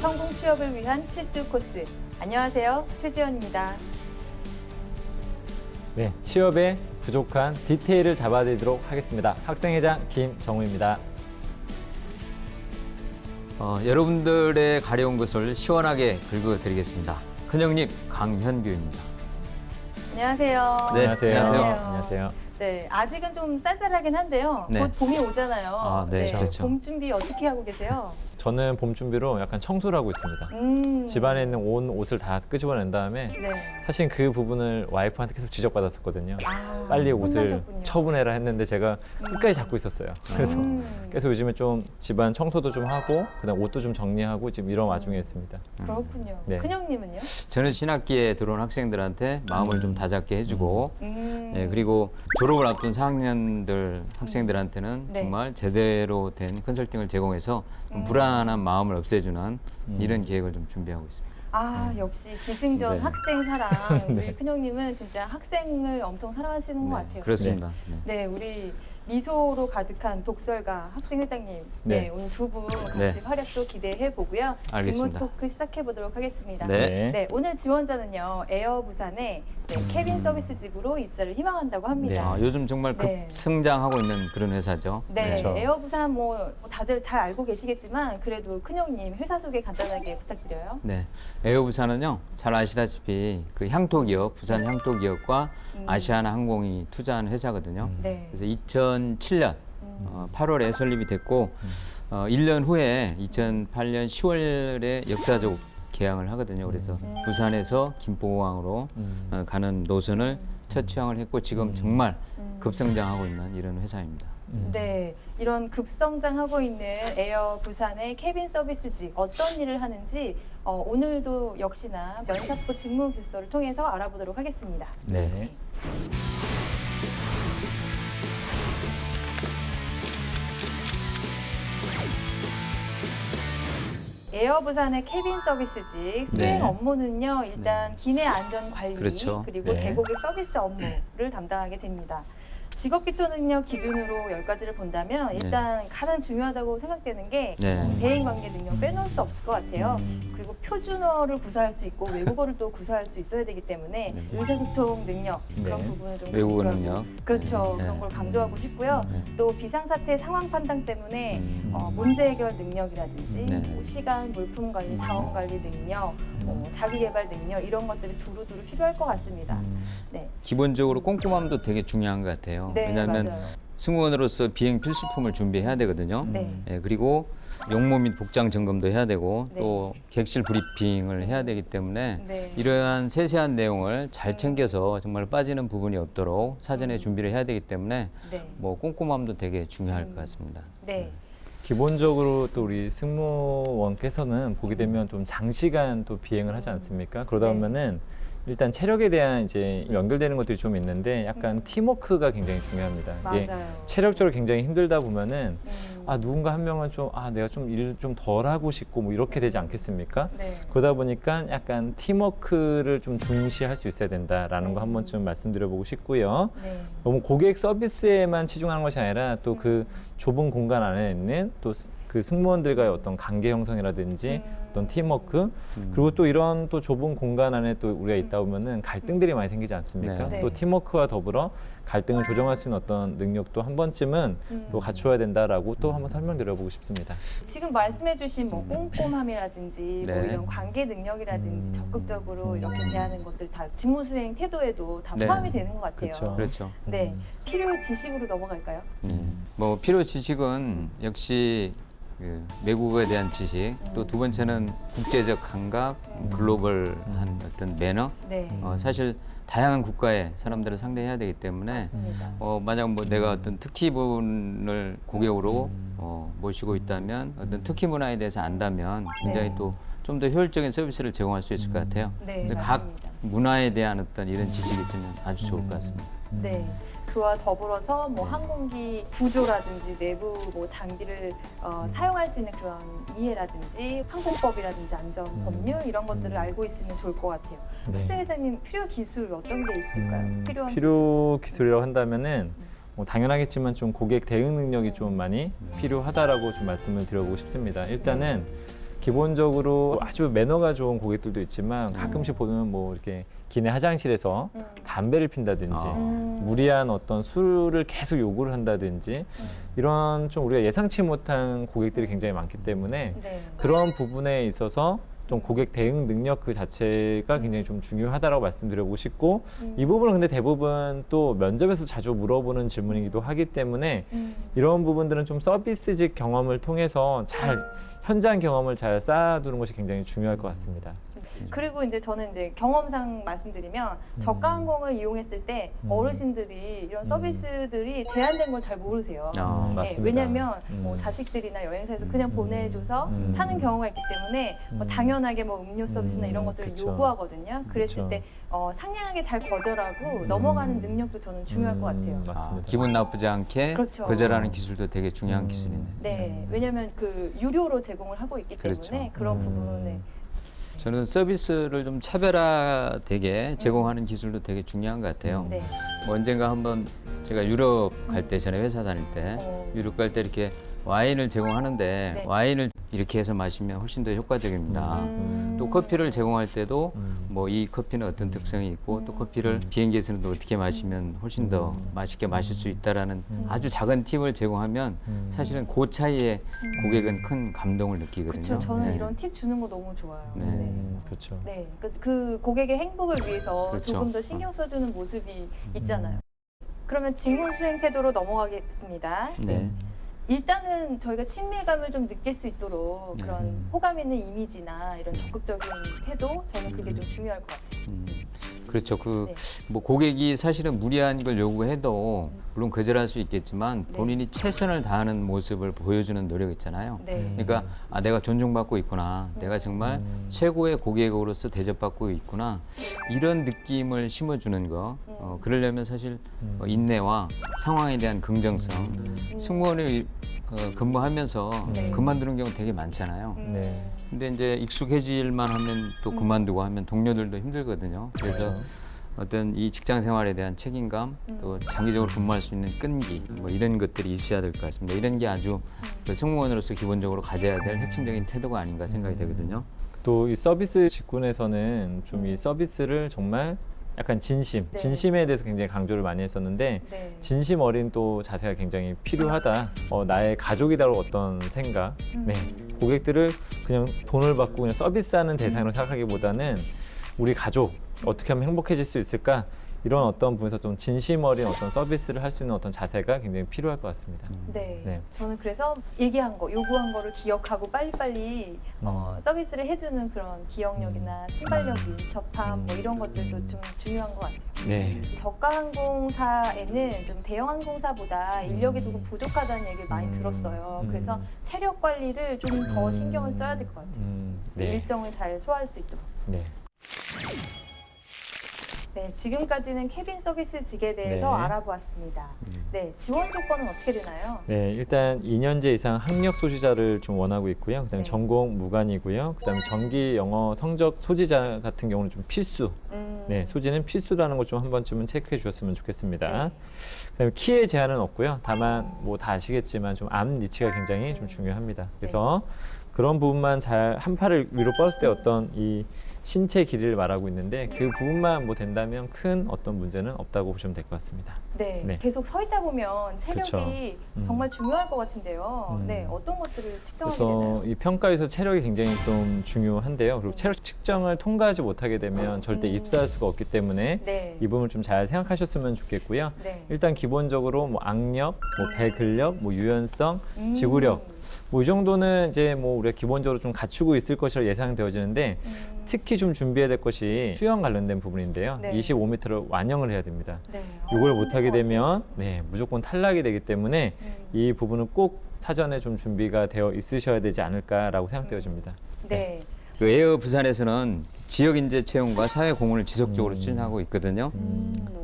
성공 취업을 위한 필수 코스. 안녕하세요. 최지연입니다. 네, 취업에 부족한 디테일을 잡아드리도록 하겠습니다. 학생회장 김정우입니다. 여러분들의 가려운 것을 시원하게 긁어드리겠습니다. 큰형님 강현규입니다. 안녕하세요. 네, 안녕하세요. 안녕하세요. 네, 아직은 좀 쌀쌀하긴 한데요. 네. 곧 봄이 오잖아요. 아, 네, 그렇죠. 봄 준비 어떻게 하고 계세요? 저는 봄 준비로 약간 청소를 하고 있습니다. 집안에 있는 온 옷을 다 끄집어낸 다음에 네. 사실 그 부분을 와이프한테 계속 지적받았었거든요. 아, 빨리 옷을 혼나셨군요. 처분해라 했는데 제가 끝까지 잡고 있었어요. 그래서 계속 요즘에 좀 집안 청소도 좀 하고 그다음 옷도 좀 정리하고 지금 이런 와중에 있습니다. 그렇군요. 네. 큰형님은요? 저는 신학기에 들어온 학생들한테 마음을 좀 다잡게 해주고 네, 그리고 졸업을 앞둔 4학년들 학생들한테는 네. 정말 제대로 된 컨설팅을 제공해서 좀 불안한 마음을 없애주는 이런 계획을 좀 준비하고 있습니다. 아, 역시 기승전 네. 학생 사랑. 우리 큰형님은 진짜 학생을 엄청 사랑하시는 것 같아요. 그렇습니다. 네. 네, 우리 미소로 가득한 독설가 학생회장님. 네, 네. 오늘 두 분 같이 네. 활약도 기대해 보고요. 질문 알겠습니다. 토크 시작해 보도록 하겠습니다. 네. 네, 오늘 지원자는요, 에어 부산에 케빈 서비스직으로 입사를 희망한다고 합니다. 요즘 정말 네. 급성장하고 있는 그런 회사죠. 네, 그렇죠. 에어 부산 뭐 다들 잘 알고 계시겠지만 그래도 큰형님 회사 소개 간단하게 부탁드려요. 네, 에어부산은요 잘 아시다시피 그 향토 기업, 부산 향토 기업과 아시아나 항공이 투자한 회사거든요. 네. 그래서 2007년 8월에 설립이 됐고 1년 후에 2008년 10월에 역사적 개항을 하거든요. 그래서 부산에서 김포공항으로 가는 노선을 첫 취항을 했고 지금 정말 급성장하고 있는 이런 회사입니다. 네, 이런 급성장하고 있는 에어 부산의 케빈 서비스직 어떤 일을 하는지 오늘도 역시나 면사포 직무집서를 통해서 알아보도록 하겠습니다. 네. 에어 부산의 케빈 서비스직 수행 네. 업무는요, 일단 기내 안전 관리 그렇죠. 그리고 네. 대고객 서비스 업무를 담당하게 됩니다. 직업 기초 능력 기준으로 10가지를 본다면 일단 가장 중요하다고 생각되는 게 네. 대인 관계 능력 빼놓을 수 없을 것 같아요. 그리고 표준어를 구사할 수 있고 외국어를 또 구사할 수 있어야 되기 때문에 의사소통 능력 그런 네. 부분을 좀 외국어 강조하고- 능력. 그렇죠. 네. 그런 걸 강조하고 싶고요. 네. 또 비상사태 상황 판단 때문에 문제 해결 능력이라든지 네. 뭐 시간, 물품 관리, 자원 관리 능력, 자기 개발 능력 이런 것들이 두루두루 필요할 것 같습니다. 네, 기본적으로 꼼꼼함도 되게 중요한 것 같아요. 네, 왜냐하면 맞아요. 승무원으로서 비행 필수품을 준비해야 되거든요. 네. 예, 그리고 용모 및 복장 점검도 해야 되고 네. 또 객실 브리핑을 해야 되기 때문에 네. 이러한 세세한 내용을 잘 챙겨서 정말 빠지는 부분이 없도록 사전에 준비를 해야 되기 때문에 네. 뭐 꼼꼼함도 되게 중요할 것 같습니다. 네. 기본적으로 또 우리 승무원께서는 보게 되면 좀 장시간 또 비행을 하지 않습니까? 그러다 네. 보면은 일단 체력에 대한 이제 연결되는 것들이 좀 있는데 약간 팀워크가 굉장히 중요합니다. 이게 맞아요. 체력적으로 굉장히 힘들다 보면은 음, 누군가 한 명은 좀 내가 좀 일 좀 덜 하고 싶고 뭐 이렇게 되지 않겠습니까? 네. 그러다 보니까 약간 팀워크를 좀 중시할 수 있어야 된다라는 거 한 번쯤 말씀드려보고 싶고요. 네. 너무 고객 서비스에만 치중하는 것이 아니라 또 그 좁은 공간 안에 있는 또 그 승무원들과의 어떤 관계 형성이라든지 어떤 팀워크 그리고 또 이런 또 좁은 공간 안에 또 우리가 있다 보면은 갈등들이 많이 생기지 않습니까? 네. 또 팀워크와 더불어 갈등을 조정할 수 있는 어떤 능력도 한 번쯤은 또 갖추어야 된다라고 또 한번 설명드려보고 싶습니다. 지금 말씀해주신 뭐 꼼꼼함이라든지 뭐 네. 이런 관계 능력이라든지 적극적으로 이렇게 대하는 것들 다 직무 수행 태도에도 다 네. 포함이 되는 것 같아요. 그렇죠. 그렇죠. 네, 필요 지식으로 넘어갈까요? 뭐 필요 지식은 역시 그 외국어에 대한 지식, 또 두 번째는 국제적 감각, 글로벌한 어떤 매너. 네, 사실 다양한 국가의 사람들을 상대해야 되기 때문에 맞습니다. 만약 뭐 내가 어떤 특기분을 고객으로 모시고 있다면 어떤 특기 문화에 대해서 안다면 굉장히 네. 또 좀 더 효율적인 서비스를 제공할 수 있을 것 같아요. 네, 그래서 각 맞습니다. 문화에 대한 어떤 이런 지식이 있으면 아주 좋을 것 같습니다. 네, 그와 더불어서 뭐 항공기 구조라든지 내부 뭐 장비를 사용할 수 있는 그런 이해라든지 항공법이라든지 안전 법률 이런 것들을 알고 있으면 좋을 것 같아요. 네. 학생회장님 필요 기술 어떤 게 있을까요? 필요한 필요 기술이라고 한다면은 뭐 당연하겠지만 좀 고객 대응 능력이 좀 많이 필요하다라고 좀 말씀을 드려보고 싶습니다. 일단은 기본적으로 아주 매너가 좋은 고객들도 있지만 가끔씩 보면 뭐 이렇게 기내 화장실에서 담배를 핀다든지 무리한 어떤 술을 계속 요구를 한다든지 이런 좀 우리가 예상치 못한 고객들이 굉장히 많기 때문에 네. 그런 부분에 있어서 좀 고객 대응 능력 그 자체가 굉장히 좀 중요하다라고 말씀드리고 싶고 이 부분은 근데 대부분 또 면접에서 자주 물어보는 질문이기도 하기 때문에 이런 부분들은 좀 서비스직 경험을 통해서 잘 현장 경험을 잘 쌓아두는 것이 굉장히 중요할 것 같습니다. 그리고 이제 저는 이제 경험상 말씀드리면 저가 항공을 이용했을 때 어르신들이 이런 서비스들이 제한된 걸 잘 모르세요. 맞습니다. 왜냐하면 뭐 자식들이나 여행사에서 그냥 보내줘서 타는 경우가 있기 때문에 뭐 당연하게 뭐 음료 서비스나 이런 것들을 그쵸. 요구하거든요. 그랬을 그쵸. 때 상냥하게 잘 거절하고 넘어가는 능력도 저는 중요할 것 같아요. 맞습니다. 기분 나쁘지 않게 그렇죠. 거절하는 기술도 되게 중요한 기술이네. 네, 왜냐하면 그 유료로 제공을 하고 있기 때문에 그렇죠. 그런 부분에 저는 서비스를 좀 차별화되게 제공하는 기술도 되게 중요한 것 같아요. 네. 뭐 언젠가 한번 제가 유럽 갈 때 전에 회사 다닐 때 유럽 갈 때 이렇게 와인을 제공하는데 네. 와인을 이렇게 해서 마시면 훨씬 더 효과적입니다. 또 커피를 제공할 때도 뭐 이 커피는 어떤 특성이 있고 또 커피를 비행기에서는 또 어떻게 마시면 훨씬 더 맛있게 마실 수 있다라는 아주 작은 팁을 제공하면 사실은 그 차이에 고객은 큰 감동을 느끼거든요. 그렇죠. 저는 네. 이런 팁 주는 거 너무 좋아요. 네. 그렇죠. 네, 그 고객의 행복을 위해서 그렇죠. 조금 더 신경 써주는 모습이 있잖아요. 그러면 직무 수행 태도로 넘어가겠습니다. 네. 일단은 저희가 친밀감을 좀 느낄 수 있도록 네. 그런 호감 있는 이미지나 이런 적극적인 태도, 저는 그게 좀 중요할 것 같아요. 그렇죠. 그 네. 뭐 고객이 사실은 무리한 걸 요구해도 물론 거절할 수 있겠지만 네. 본인이 최선을 다하는 모습을 보여주는 노력 있잖아요. 네. 그러니까 내가 존중받고 있구나, 내가 정말 최고의 고객으로서 대접받고 있구나 이런 느낌을 심어주는 거. 그러려면 사실 인내와 상황에 대한 긍정성, 승무원이 근무하면서 네. 그만두는 경우 되게 많잖아요. 네. 근데 이제 익숙해질만 하면 또 그만두고 하면 동료들도 힘들거든요. 그래서 그렇죠. 어떤 이 직장 생활에 대한 책임감, 또 장기적으로 근무할 수 있는 끈기, 뭐 이런 것들이 있어야 될 것 같습니다. 이런 게 아주 그 승무원으로서 기본적으로 가져야 될 핵심적인 태도가 아닌가 생각이 되거든요. 또 이 서비스 직군에서는 좀 이 서비스를 정말 약간 진심, 네. 진심에 대해서 굉장히 강조를 많이 했었는데 네. 진심 어린 또 자세가 굉장히 필요하다. 나의 가족이다로 어떤 생각, 네 고객들을 그냥 돈을 받고 그냥 서비스하는 대상으로 생각하기보다는 우리 가족 어떻게 하면 행복해질 수 있을까? 이런 어떤 부분에서 좀 진심 어린 어떤 서비스를 할 수 있는 어떤 자세가 굉장히 필요할 것 같습니다. 네. 네. 저는 그래서 얘기한 거, 요구한 거를 기억하고 빨리빨리 서비스를 해주는 그런 기억력이나 순발력, 민첩함 뭐 이런 것들도 좀 중요한 것 같아요. 네. 저가 항공사에는 좀 대형 항공사보다 인력이 조금 부족하다는 얘기를 많이 들었어요. 그래서 체력 관리를 좀 더 신경을 써야 될 것 같아요. 네. 일정을 잘 소화할 수 있도록. 네. 네, 지금까지는 캐빈 서비스직에 대해서 네. 알아보았습니다. 네, 지원 조건은 어떻게 되나요? 네, 일단 2년제 이상 학력 소지자를 좀 원하고 있고요. 그다음에 네. 전공 무관이고요. 그다음에 전기 영어 성적 소지자 같은 경우는 좀 필수. 네, 소지는 필수라는 것 좀 한 번쯤은 체크해 주셨으면 좋겠습니다. 네. 그다음에 키에 제한은 없고요. 다만 뭐 다 아시겠지만 좀 암 니치가 굉장히 좀 중요합니다. 그래서 그런 부분만 잘 한 팔을 위로 뻗었을 때 어떤 이 신체 길이를 말하고 있는데 그 부분만 뭐 된다면 큰 어떤 문제는 없다고 보시면 될 것 같습니다. 네, 네. 계속 서 있다 보면 체력이 그쵸. 정말 중요할 것 같은데요. 네, 어떤 것들을 측정하게 그래서 되나요? 이 평가에서 체력이 굉장히 좀 중요한데요. 그리고 체력 측정을 통과하지 못하게 되면 절대 입사할 수가 없기 때문에 네, 이 부분을 좀 잘 생각하셨으면 좋겠고요. 네. 일단 기본적으로 뭐 악력, 뭐 배근력, 뭐 유연성, 지구력 뭐 이 정도는 이제 뭐 우리가 기본적으로 좀 갖추고 있을 것이라 예상되어지는데 특히 좀 준비해야 될 것이 수영 관련된 부분인데요. 네. 25m를 완영을 해야 됩니다. 네. 이걸 힘들 못하게 것 같아요. 되면 네, 무조건 탈락이 되기 때문에 이 부분은 꼭 사전에 좀 준비가 되어 있으셔야 되지 않을까라고 생각되어집니다. 네. 그 에어 부산에서는 지역 인재 채용과 사회 공헌을 지속적으로 추진하고 있거든요.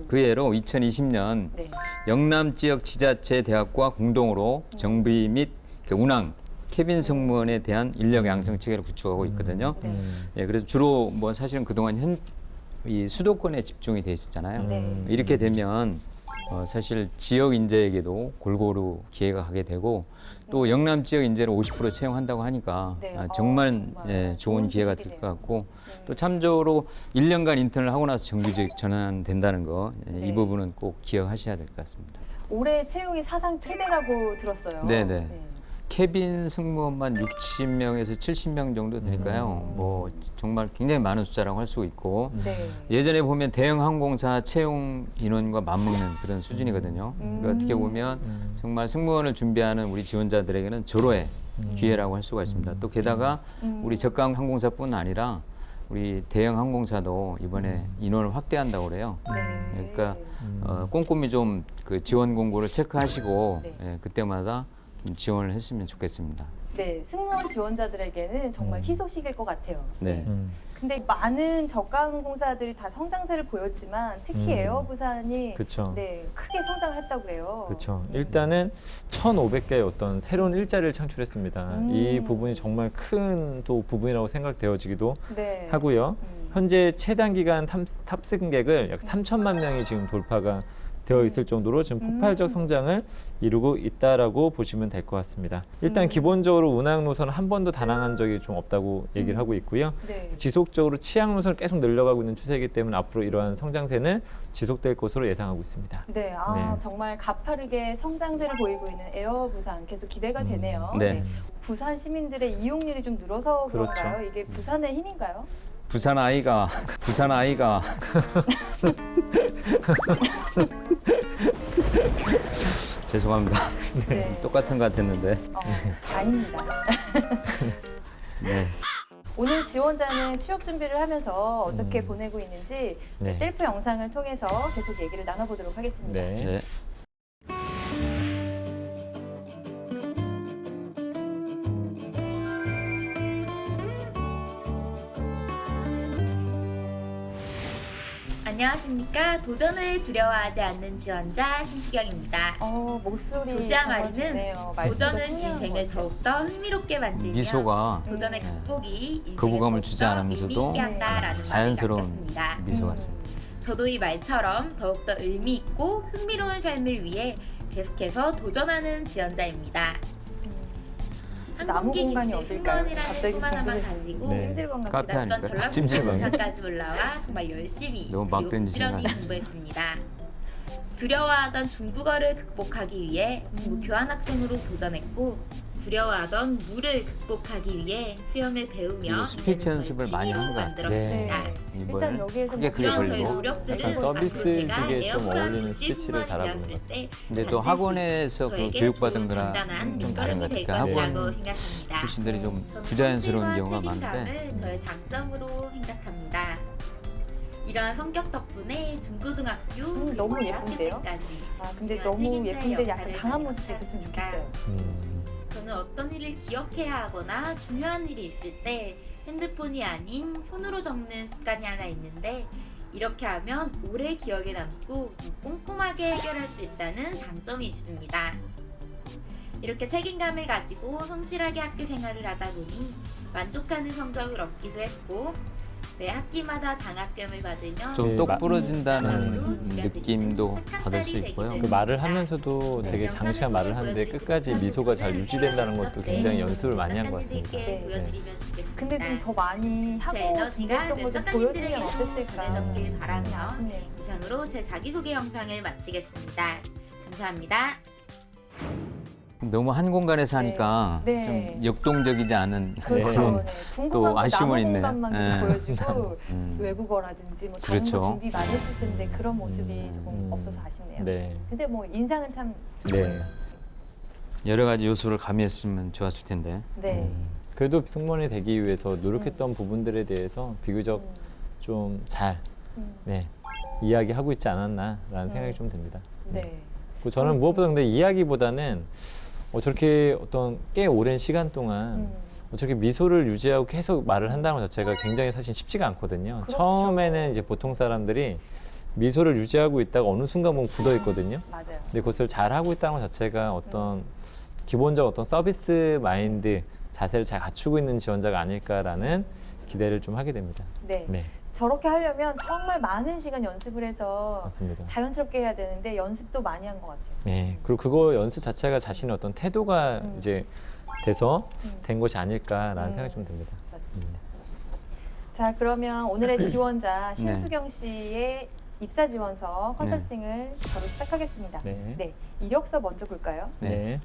그 예로 2020년 네. 영남 지역 지자체 대학과 공동으로 정비 및 그 운항 캐빈 승무원에 대한 인력 양성 체계를 구축하고 있거든요. 네. 예, 그래서 주로 뭐 사실은 그동안 이 수도권에 집중이 돼 있었잖아요. 네. 이렇게 되면 사실 지역 인재에게도 골고루 기회가 가게 되고 또 영남 지역 인재를 50% 채용한다고 하니까 네. 정말, 정말 예, 좋은 기회가 될 소식이네요. 것 같고 또 참조로 1년간 인턴을 하고 나서 정규직 전환된다는 거, 네. 이 부분은 꼭 기억하셔야 될 것 같습니다. 올해 채용이 사상 최대라고 들었어요. 네네. 캐빈 승무원만 60명에서 70명 정도 되니까요. 뭐 정말 굉장히 많은 숫자라고 할 수 있고 네. 예전에 보면 대형 항공사 채용 인원과 맞먹는 그런 수준이거든요. 그러니까 어떻게 보면 정말 승무원을 준비하는 우리 지원자들에게는 절호의 기회라고 할 수가 있습니다. 또 게다가 우리 저가 항공사뿐 아니라 우리 대형 항공사도 이번에 인원을 확대한다고 그래요. 네. 그러니까 꼼꼼히 좀 그 지원 공고를 체크하시고 네. 예, 그때마다 좀 지원을 했으면 좋겠습니다. 네, 승무원 지원자들에게는 정말 희소식일 것 같아요. 네. 근데 많은 저가항공사들이 다 성장세를 보였지만 특히 에어부산이 그렇죠. 네, 크게 성장을 했다고 그래요. 그렇죠. 일단은 1,500개의 어떤 새로운 일자리를 창출했습니다. 이 부분이 정말 큰 또 부분이라고 생각되어지기도 네. 하고요. 현재 최단 기간 탑승객을 약 3천만 명이 지금 돌파가 되어 있을 정도로 지금 폭발적 성장을 이루고 있다라고 보시면 될 것 같습니다. 일단 기본적으로 운항 노선은 한 번도 단항한 적이 좀 없다고 얘기를 하고 있고요. 네. 지속적으로 치항 노선을 계속 늘려가고 있는 추세이기 때문에 앞으로 이러한 성장세는 지속될 것으로 예상하고 있습니다. 네, 네. 정말 가파르게 성장세를 보이고 있는 에어부산 계속 기대가 되네요. 네. 부산 시민들의 이용률이 좀 늘어서 그렇죠. 그런가요? 이게 부산의 힘인가요? 부산 아이가 죄송합니다. 네. 똑같은 것 같았는데. 아닙니다. 네. 오늘 지원자는 취업 준비를 하면서 어떻게 보내고 있는지 네. 셀프 영상을 통해서 계속 얘기를 나눠보도록 하겠습니다. 네. 네. 안녕하십니까. 도전을 두려워하지 않는 지원자 신수경입니다. 목소리 조지아 정말 마리는 좋네요. 말투가 도전은 상냥한 인생을 것 같아요. 더욱더 흥미롭게 만들며 미소가 도전의 네. 극복이 인생을 거부감을 더욱더 주지 않으면서도 의미 있게 한다라는 자연스러운 말을 남겼습니다. 미소 같습니다. 저도 이 말처럼 더욱더 의미 있고 흥미로운 삶을 위해 계속해서 도전하는 지원자입니다. 나무 항공기 공간이 객실 어딜까요? 승무원이라는 갑자기 꿈 하나만 궁금해지는데. 가지고 네. 찜질방 카페 같다. 낯선 아닐까요? 전라북도 찜질방. 부산까지 올라와 정말 열심히 너무 막 그리고 던지시는 부지런히 거 아니에요? 공부했습니다. 두려워하던 중국어를 극복하기 위해 중국 교환학생으로 도전했고 두려워하던 물을 극복하기 위해 수영을 배우며 그리고 스피치 연습을 많이 한것 같아요. 네. 만들었습니다. 일단 여기에서 크게 뭐 크게 이런 저희 벌리고 노력들은 약간 서비스직에 앞으로 제가 좀 에어컨 어울리는 객실 스피치를 잘하고 있는 것 승무원이 되었을 때 근데 또 반드시 학원에서 그 저에게 교육받은 좋은 거랑 단단한 좀 다른 것 밑거름이 될 같아요. 것이라고 학원 생각합니다. 출신들이 좀 저는 부자연스러운 성실과 경우가 책임감을 많은데 저의 장점으로 생각합니다. 이러한 성격 덕분에 중고등학교 너무 그리고 예쁜데요? 대학생까지 근데 중요한 너무 책임자의 예쁜데 약간 역할을 강한 많이 모습도 있었으면 맡았습니다. 좋겠어요. 저는 어떤 일을 기억해야 하거나 중요한 일이 있을 때 핸드폰이 아닌 손으로 적는 습관이 하나 있는데 이렇게 하면 오래 기억에 남고 꼼꼼하게 해결할 수 있다는 장점이 있습니다. 이렇게 책임감을 가지고 성실하게 학교 생활을 하다 보니 만족하는 성적을 얻기도 했고 매 학기마다 장학금을 받으며 좀 네, 똑 마- 부러진다는 느낌도 받을 수 있고요. 그 말을 하면서도 네. 되게 장시간 말을 하는데 끝까지 미소가 잘 유지된다는 것도 굉장히 연습을 많이 한 것 같습니다. 네. 보여드리면 좋겠습니다. 근데 좀 더 많이 제 하고 에너지가 준비했던 걸 좀 보여주면 면접관님들에게도 어땠을까. 전해졌길 바라며 좀 아쉽네요. 이상으로 제 자기소개 영상을 마치겠습니다. 감사합니다. 너무 한 공간에서 네. 하니까 네. 좀 역동적이지 않은 그렇죠. 그런 네. 궁금한 또 거 아쉬움은 남은 있네요. 공간만 계속 네. 보여주고 음. 외국어라든지 뭐 다른 그렇죠. 거 준비 많이 했을 텐데 그런 모습이 조금 없어서 아쉽네요. 네. 근데 뭐 인상은 참 네. 좋습니다. 여러 가지 요소를 가미했으면 좋았을 텐데. 네. 그래도 승무원이 되기 위해서 노력했던 부분들에 대해서 비교적 좀 잘 네, 이야기하고 있지 않았나라는 생각이 좀 듭니다. 네. 그리고 저는 무엇보다 근데 이야기보다는 저렇게 어떤 꽤 오랜 시간 동안 저렇게 미소를 유지하고 계속 말을 한다는 것 자체가 굉장히 사실 쉽지가 않거든요. 그렇죠. 처음에는 이제 보통 사람들이 미소를 유지하고 있다가 어느 순간 보면 굳어 있거든요. 맞아요. 근데 그것을 잘 하고 있다는 것 자체가 어떤 기본적 어떤 서비스 마인드 자세를 잘 갖추고 있는 지원자가 아닐까라는 기대를 좀 하게 됩니다. 네. 네, 저렇게 하려면 정말 많은 시간 연습을 해서 맞습니다. 자연스럽게 해야 되는데 연습도 많이 한 것 같아요. 네, 그리고 그거 연습 자체가 자신의 어떤 태도가 이제 돼서 된 것이 아닐까라는 생각이 좀 듭니다. 맞습니다. 자, 그러면 오늘의 지원자 신수경 씨의 입사 지원서 컨설팅을 바로 시작하겠습니다. 네. 이력서 먼저 볼까요? 네.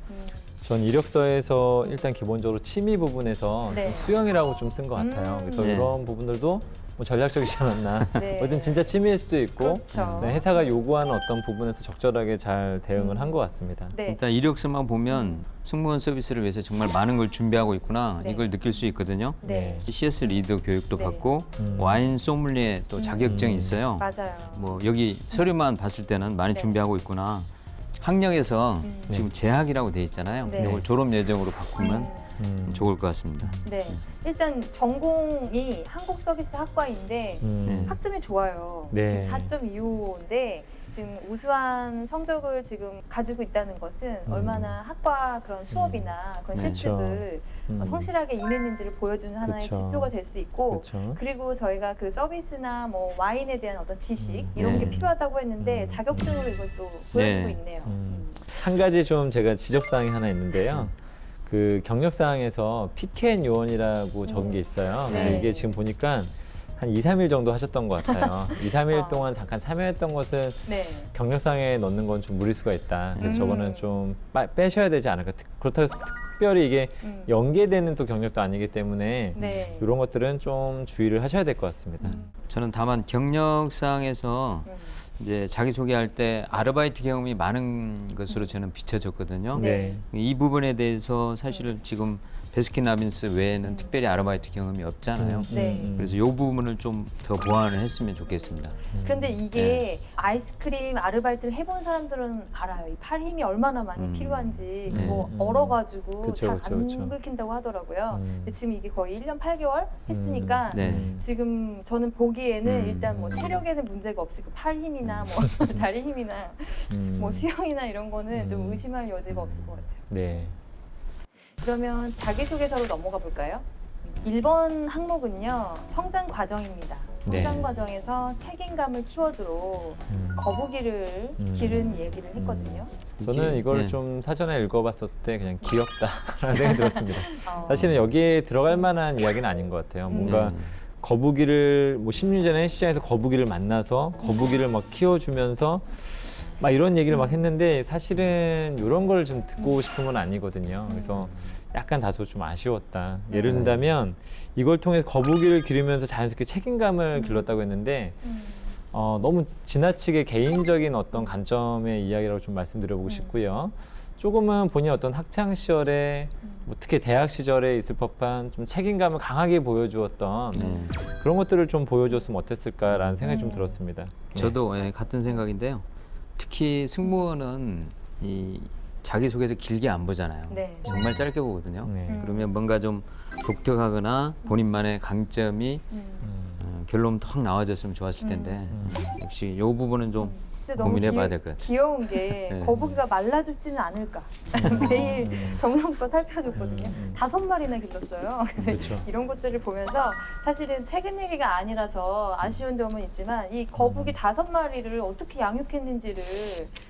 전 이력서에서 일단 기본적으로 취미 부분에서 네. 좀 수영이라고 좀 쓴 것 같아요. 그래서 네. 이런 부분들도 뭐 전략적이지 않았나. 네. 어쨌든 진짜 취미일 수도 있고 그렇죠. 네, 회사가 요구하는 어떤 부분에서 적절하게 잘 대응을 한 것 같습니다. 네. 일단 이력서만 보면 승무원 서비스를 위해서 정말 많은 걸 준비하고 있구나 네. 이걸 느낄 수 있거든요. 네. CS 리더 교육도 네. 받고 음. 와인 소믈리에 또 자격증이 있어요. 맞아요. 뭐 여기 서류만 봤을 때는 많이 네. 준비하고 있구나. 학력에서 네. 지금 재학이라고 돼 있잖아요. 네. 이걸 졸업 예정으로 바꾸면 좋을 것 같습니다. 네. 일단 전공이 한국 서비스 학과인데 네. 학점이 좋아요. 네. 지금 4.25인데 지금 우수한 성적을 지금 가지고 있다는 것은 얼마나 학과 그런 수업이나 그런 그렇죠. 실습을 성실하게 임했는지를 보여주는 하나의 그렇죠. 지표가 될 수 있고 그렇죠. 그리고 저희가 그 서비스나 뭐 와인에 대한 어떤 지식 이런 네. 게 필요하다고 했는데 자격증으로 이걸 또 보여주고 네. 있네요. 한 가지 좀 제가 지적사항이 하나 있는데요. 그 경력사항에서 PKN 요원이라고 적은 게 있어요. 네. 근데 이게 지금 보니까 한 2, 3일 정도 하셨던 것 같아요. 2, 3일 아. 동안 잠깐 참여했던 것은 네. 경력상에 넣는 건 좀 무리수가 있다. 그래서 저거는 좀 빼셔야 되지 않을까. 그렇다고 특별히 이게 연계되는 또 경력도 아니기 때문에 네. 이런 것들은 좀 주의를 하셔야 될 것 같습니다. 저는 다만 경력상에서 이제 자기 소개할 때 아르바이트 경험이 많은 것으로 저는 비춰졌거든요. 네. 이 부분에 대해서 사실은 지금 베스킨라빈스 외에는 특별히 아르바이트 경험이 없잖아요. 네. 그래서 이 부분을 좀 더 보완을 했으면 좋겠습니다. 그런데 이게 아이스크림 아르바이트를 해본 사람들은 알아요. 이 팔 힘이 얼마나 많이 필요한지 그거 얼어가지고 그쵸, 잘 그쵸, 안 그쵸. 긁힌다고 하더라고요. 근데 지금 이게 거의 1년 8개월 했으니까 네. 지금 저는 보기에는 일단 뭐 체력에는 문제가 없을 그 팔 힘이나 뭐 다리 힘이나 뭐 수영이나 이런 거는 좀 의심할 여지가 없을 것 같아요. 네. 그러면 자기소개서로 넘어가 볼까요? 1번 항목은요, 성장 과정입니다. 네. 성장 과정에서 책임감을 키워드로 거북이를 기른 얘기를 했거든요. 저는 이걸 네. 좀 사전에 읽어봤었을 때 그냥 귀엽다라는 생각이 들었습니다. 어, 사실은 여기에 들어갈 만한 이야기는 아닌 것 같아요. 뭔가 거북이를 뭐 10년 전에 시장에서 거북이를 만나서 거북이를 막 키워주면서 막 이런 얘기를 막 했는데 사실은 이런 걸 좀 듣고 싶은 건 아니거든요. 그래서 약간 다소 좀 아쉬웠다. 예를 든다면 이걸 통해서 거북이를 기르면서 자연스럽게 책임감을 길렀다고 했는데 너무 지나치게 개인적인 어떤 관점의 이야기라고 좀 말씀드려보고 싶고요. 조금은 본인 어떤 학창 시절에 뭐 특히 대학 시절에 있을 법한 좀 책임감을 강하게 보여주었던 그런 것들을 좀 보여줬으면 어땠을까라는 생각이 좀 들었습니다. 저도 같은 생각인데요. 특히 승무원은 이 자기소개서 길게 안 보잖아요. 네. 정말 짧게 보거든요. 네. 그러면 뭔가 좀 독특하거나 본인만의 강점이 결론 턱 나와줬으면 좋았을 텐데 역시 이 부분은 좀 근데 너무 고민해봐야 될 것 같아요. 귀여운 게 네. 거북이가 말라 죽지는 않을까 매일 정성껏 살펴줬거든요. 5마리나 길렀어요. 그래서 그렇죠. 이런 것들을 보면서 사실은 최근 얘기가 아니라서 아쉬운 점은 있지만 이 거북이 5마리를 어떻게 양육했는지를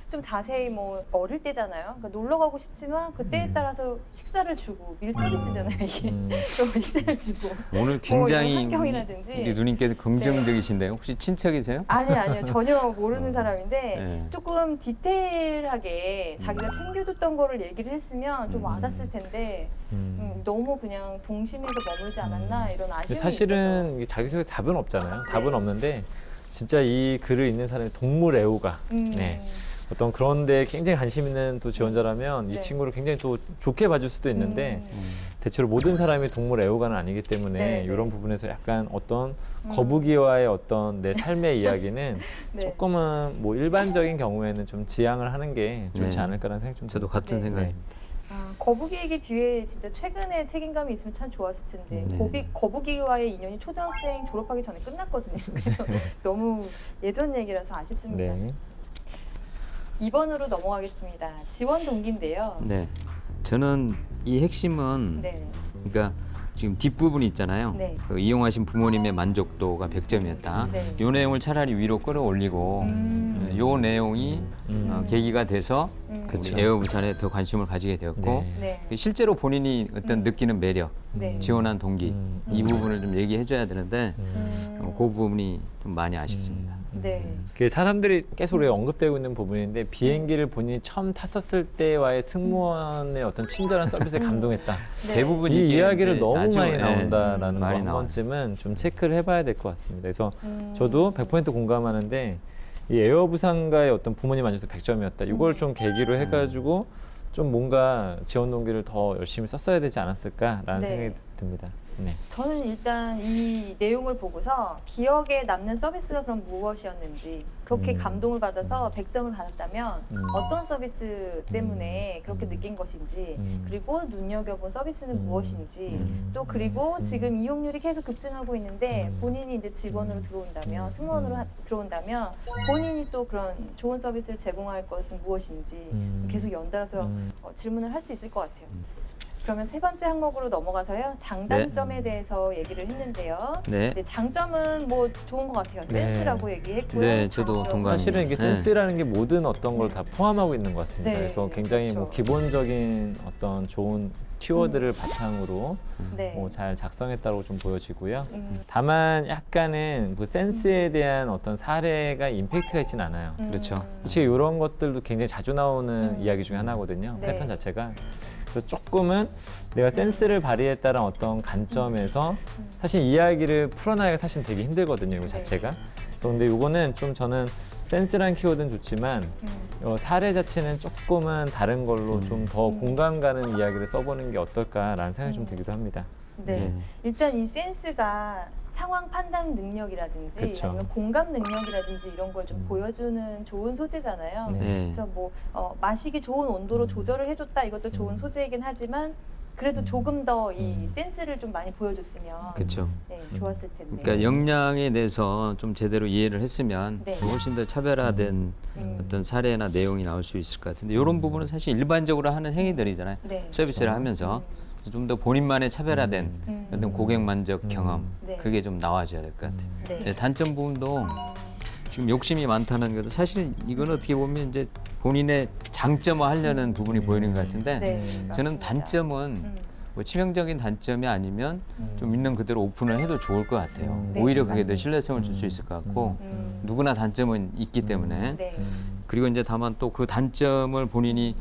좀 자세히 뭐 어릴 때잖아요. 그러니까 놀러 가고 싶지만 그때에 따라서 식사를 주고 밀 서비스잖아요 이게. 그럼 식사를 주고. 오늘 굉장히 이런 환경이라든지. 우리 누님께서 긍정적이신데요. 혹시 친척이세요? 아니요 전혀 모르는 사람인데 네. 조금 디테일하게 자기가 챙겨줬던 거를 얘기를 했으면 좀 와닿았을 텐데 너무 그냥 동심에서 머물지 않았나 이런 근데 아쉬움이 있어서. 사실은 이게 자기소개 답은 없잖아요. 답은 없는데 진짜 이 글을 읽는 사람이 동물 애호가 네. 어떤 그런 데 굉장히 관심 있는 또 지원자라면 이 네. 친구를 굉장히 또 좋게 봐줄 수도 있는데 대체로 모든 사람이 동물 애호가는 아니기 때문에 네, 네. 이런 부분에서 약간 어떤 거북이와의 어떤 내 삶의 이야기는 네. 조금은 뭐 일반적인 경우에는 좀 지양을 하는 게 좋지 네. 않을까라는 생각이 좀 저도 듭니다. 같은 네. 생각입니다. 아, 거북이 얘기 뒤에 진짜 최근에 책임감이 있으면 참 좋았을 텐데 네. 거북이와의 인연이 초등학생 졸업하기 전에 끝났거든요. 그래서 너무 예전 얘기라서 아쉽습니다. 네. 2번으로 넘어가겠습니다. 지원 동기인데요. 네, 저는 이 핵심은 네. 그러니까 지금 뒷부분이 있잖아요. 네. 그 이용하신 부모님의 만족도가 100점이었다. 네. 이 내용을 차라리 위로 끌어올리고 요 내용이 계기가 돼서 그쵸. 우리 에어부산에 더 관심을 가지게 되었고 네. 네. 실제로 본인이 어떤 느끼는 매력, 네. 지원한 동기 이 부분을 좀 얘기해 줘야 되는데 그 부분이 좀 많이 아쉽습니다. 네. 그 사람들이 계속 우리가 언급되고 있는 부분인데 비행기를 본인이 처음 탔었을 때와의 승무원의 어떤 친절한 서비스에 감동했다. 네. 대부분 이 이게 이야기를 이제 너무 나중에, 많이 나온다라는 거 많이 한 나와요. 번쯤은 좀 체크를 해봐야 될 것 같습니다. 그래서 저도 100% 공감하는데 이 에어부산과의 어떤 부모님 만족도 100점이었다. 이걸 좀 계기로 해가지고 좀 뭔가 지원 동기를 더 열심히 썼어야 되지 않았을까라는 네. 생각이 듭니다. 네. 저는 일단 이 내용을 보고서 기억에 남는 서비스가 그럼 무엇이었는지 그렇게 감동을 받아서 100점을 받았다면 어떤 서비스 때문에 그렇게 느낀 것인지 그리고 눈여겨본 서비스는 무엇인지 또 그리고 지금 이용률이 계속 급증하고 있는데 본인이 이제 직원으로 들어온다면 승무원으로 들어온다면 본인이 또 그런 좋은 서비스를 제공할 것은 무엇인지 계속 연달아서 질문을 할 수 있을 것 같아요. 그러면 세 번째 항목으로 넘어가서요. 장단점에 대해서 얘기를 했는데요. 네. 네, 장점은 뭐 좋은 것 같아요. 네. 센스라고 얘기했고요. 네, 저도 장점. 동감. 사실은 이게 네. 센스라는 게 모든 어떤 걸 다 포함하고 있는 것 같습니다. 네, 그래서 굉장히 뭐 그렇죠. 기본적인 어떤 좋은 키워드를 바탕으로 네. 뭐 잘 작성했다고 좀 보여지고요. 음, 다만 약간은 그 센스에 대한 어떤 사례가 임팩트가 있진 않아요. 그렇죠. 솔직히 이런 것들도 굉장히 자주 나오는 이야기 중에 하나거든요. 네. 패턴 자체가. 그래서 조금은 내가 센스를 발휘했다는 어떤 관점에서 사실 이야기를 풀어나가기가 사실 되게 힘들거든요. 이거 네. 자체가. 그래서 근데 이거는 좀 저는 센스란 키워드는 좋지만 사례 자체는 조금은 다른 걸로 좀 더 공감 가는 이야기를 써보는 게 어떨까라는 생각이 좀 들기도 합니다. 네. 일단 이 센스가 상황 판단 능력이라든지 그쵸. 아니면 공감 능력이라든지 이런 걸 좀 보여주는 좋은 소재잖아요. 네. 네. 그래서 뭐 마시기 좋은 온도로 조절을 해줬다 이것도 좋은 소재이긴 하지만 그래도 조금 더 이 센스를 좀 많이 보여줬으면 그렇죠. 네, 좋았을 텐데. 그러니까 역량에 대해서 좀 제대로 이해를 했으면 네. 훨씬 더 차별화된 어떤 사례나 내용이 나올 수 있을 것 같은데 이런 부분은 사실 일반적으로 하는 행위들이잖아요. 네. 서비스를 하면서 좀 더 본인만의 차별화된 어떤 고객 만족 경험 네. 그게 좀 나와줘야 될 것 같아요. 네. 네, 단점 부분도 지금 욕심이 많다는 것도 사실은 이건 어떻게 보면 이제 본인의 장점화하려는 부분이 보이는 것 같은데 네, 저는 맞습니다. 단점은 뭐 치명적인 단점이 아니면 좀 있는 그대로 오픈을 해도 좋을 것 같아요. 네, 오히려 그게 더 맞습니다. 신뢰성을 줄 수 있을 것 같고 누구나 단점은 있기 때문에 네. 그리고 이제 다만 또 그 단점을 본인이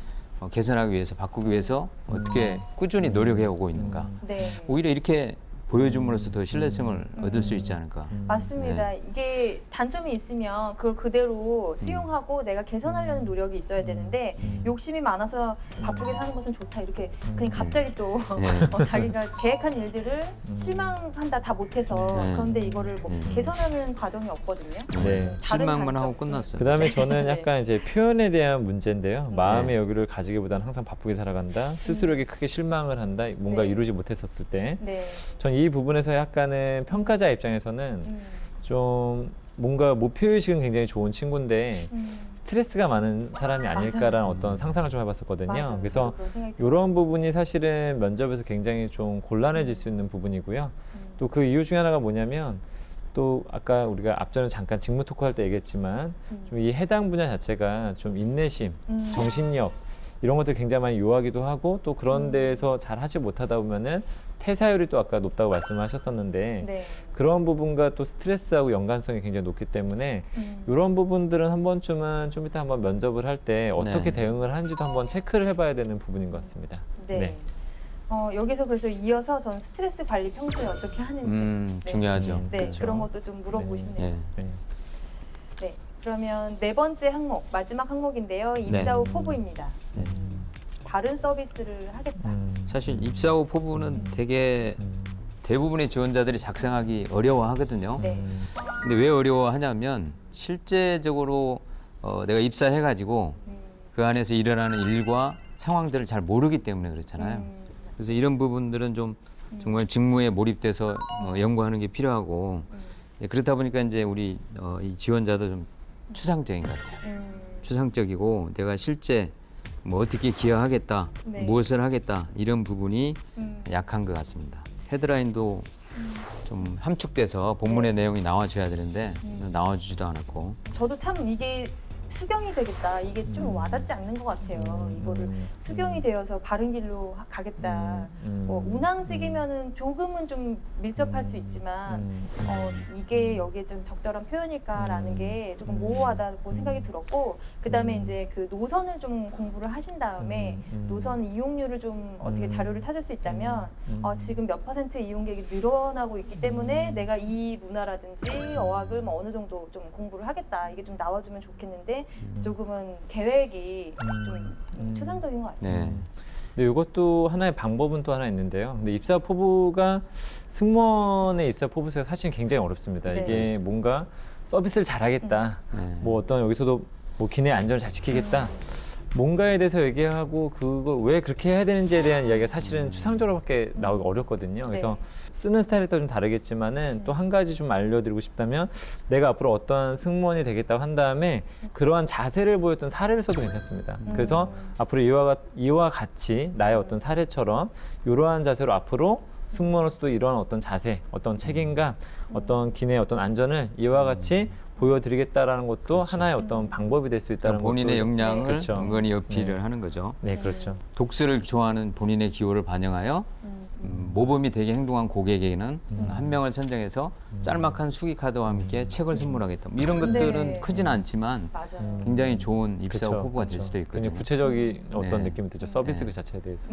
개선하기 위해서 바꾸기 위해서 어떻게 꾸준히 노력해 오고 있는가 네. 오히려 이렇게 보여줌으로써 더 신뢰성을 얻을 수 있지 않을까. 맞습니다. 이게 단점이 있으면 그걸 그대로 수용하고 내가 개선하려는 노력이 있어야 되는데 욕심이 많아서 바쁘게 사는 것은 좋다 이렇게 그냥 갑자기 또 네. 자기가 계획한 일들을 실망한다 다 못해서 네. 그런데 이거를 뭐 개선하는 과정이 없거든요. 네. 다른 실망만 단점. 하고 끝났어요. 그다음에 저는 네. 약간 이제 표현에 대한 문제인데요. 마음의 여유를 가지기보다는 항상 바쁘게 살아간다. 스스로에게 크게 실망을 한다. 뭔가 네. 이루지 못했었을 때. 네. 전 이 부분에서 약간은 평가자 입장에서는 좀 뭔가 목표의식은 굉장히 좋은 친구인데 스트레스가 많은 사람이 아닐까라는 맞아요. 어떤 상상을 좀 해봤었거든요. 맞아요. 그래서 저도 그런 생각이 들어요. 이런 부분이 사실은 면접에서 굉장히 좀 곤란해질 수 있는 부분이고요. 또 그 이유 중에 하나가 뭐냐면 또 아까 우리가 앞전에 잠깐 직무 토크할 때 얘기했지만 좀 이 해당 분야 자체가 좀 인내심, 정신력 이런 것들 굉장히 많이 요하기도 하고 또 그런 데에서 잘 하지 못하다 보면은 퇴사율이 또 아까 높다고 말씀하셨었는데 네. 그런 부분과 또 스트레스하고 연관성이 굉장히 높기 때문에 이런 부분들은 한 번쯤은 좀 이따 한번 면접을 할 때 어떻게 네. 대응을 하는지도 한번 체크를 해봐야 되는 부분인 것 같습니다. 네. 여기서 그래서 이어서 전 스트레스 관리 평소에 어떻게 하는지 네. 중요하죠. 네, 그렇죠. 그런 것도 좀 물어보고 네. 싶네요. 예. 네. 네, 그러면 네 번째 항목, 마지막 항목인데요. 입사 후 포부입니다. 네. 바른 서비스를 하겠다. 사실 입사 후 포부는 되게 대부분의 지원자들이 작성하기 어려워하거든요. 네. 근데 왜 어려워하냐면 실제적으로 내가 입사해가지고 그 안에서 일어나는 일과 상황들을 잘 모르기 때문에 그렇잖아요. 그래서 이런 부분들은 좀 정말 직무에 몰입돼서 연구하는 게 필요하고 그렇다 보니까 이제 우리 이 지원자도 좀 추상적인 것 같아요. 추상적이고 내가 실제 뭐 어떻게 기여하겠다, 네. 무엇을 하겠다 이런 부분이 약한 것 같습니다. 헤드라인도 좀 함축돼서 본문의 내용이 나와줘야 되는데 나와주지도 않았고. 저도 참 이게 수경이 되겠다. 이게 좀 와닿지 않는 것 같아요. 이거를 수경이 되어서 바른 길로 가겠다. 뭐 운항직이면은 조금은 좀 밀접할 수 있지만 이게 여기에 좀 적절한 표현일까라는 게 조금 모호하다고 생각이 들었고, 그 다음에 이제 그 노선을 좀 공부를 하신 다음에 노선 이용률을 좀 어떻게 자료를 찾을 수 있다면 지금 몇 % 이용객이 늘어나고 있기 때문에 내가 이 문화라든지 어학을 뭐 어느 정도 좀 공부를 하겠다. 이게 좀 나와주면 좋겠는데 조금은 계획이 좀 추상적인 것 같아요. 네. 근데 이것도 하나의 방법은 또 하나 있는데요. 근데 입사 포부가 승무원의 입사 포부가 사실 굉장히 어렵습니다. 네. 이게 뭔가 서비스를 잘하겠다. 뭐 어떤 여기서도 뭐 기내 안전을 잘 지키겠다. 뭔가에 대해서 얘기하고 그걸 왜 그렇게 해야 되는지에 대한 이야기가 사실은 추상적으로밖에 나오기 어렵거든요. 그래서 쓰는 스타일에 따라 좀 다르겠지만은 또 한 가지 좀 알려드리고 싶다면, 내가 앞으로 어떤 승무원이 되겠다고 한 다음에 그러한 자세를 보였던 사례를 써도 괜찮습니다. 그래서 앞으로 이와 같이 나의 어떤 사례처럼 이러한 자세로 앞으로 승무원으로서도 이러한 어떤 자세, 어떤 책임감, 어떤 기내 어떤 안전을 이와 같이 보여드리겠다라는 것도 하나의 어떤 방법이 될 수 있다는 본인의 것도 역량을 그렇죠. 은근히 어필을 네. 하는 거죠. 네, 그렇죠. 독서를 좋아하는 본인의 기호를 반영하여 모범이 되게 행동한 고객에게는 한 명을 선정해서 짤막한 수기 카드와 함께 책을 선물하겠다. 뭐 이런 것들은 네. 크진 않지만 맞아요. 굉장히 좋은 입사 그렇죠, 후보가 될 그렇죠. 수도 있거든요. 굉장히 구체적인 어떤 네. 느낌이 들죠. 서비스 네. 그 자체에 대해서.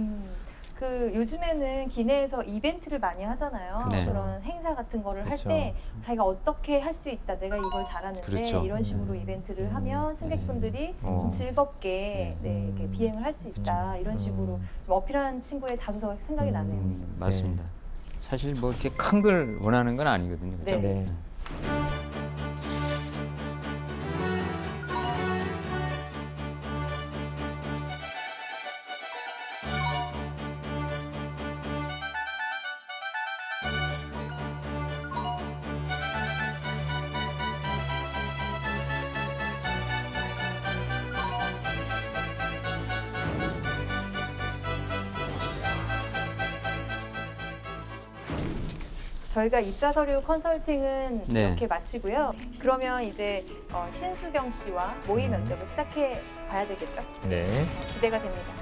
그 요즘에는 기내에서 이벤트를 많이 하잖아요. 그렇죠. 그런 행사 같은 거를 그렇죠. 할 때 자기가 어떻게 할 수 있다, 내가 이걸 잘하는데 그렇죠. 이런 식으로 이벤트를 하면 승객분들이 좀 즐겁게 이렇게 비행을 할 수 있다, 이런 식으로 좀 어필한 친구의 자소서가 생각이 나네요. 맞습니다. 사실 뭐 이렇게 큰 걸 원하는 건 아니거든요. 그렇죠? 네. 네. 저희가 입사 서류 컨설팅은 네. 이렇게 마치고요. 그러면 이제 신수경 씨와 모의 면접을 시작해 봐야 되겠죠? 네. 기대가 됩니다.